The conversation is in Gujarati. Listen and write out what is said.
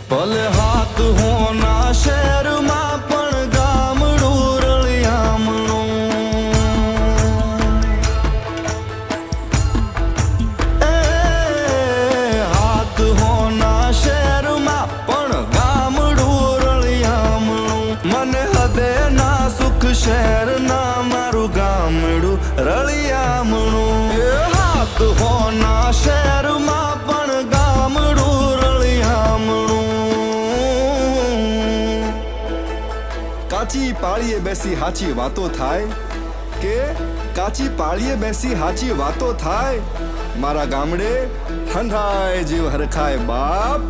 ભલે હાથ હોના શહેરમાં પણ ગામડું રળિયામણું. હાથ હોના શહેરમાં પણ ગામડું રળિયામણું. મને હદે ના સુખ શહેરના મારું ગામડું રળિયામણું. હાથ હોના શહેરમાં પણ ગામડું રળિયામણું. કાચી પાળીએ બેસી હાચી વાતો થાય કે કાચી પાળીએ બેસી હાચી વાતો થાય. મારા ગામડે હંધાય જીવ હરખાય બાપ.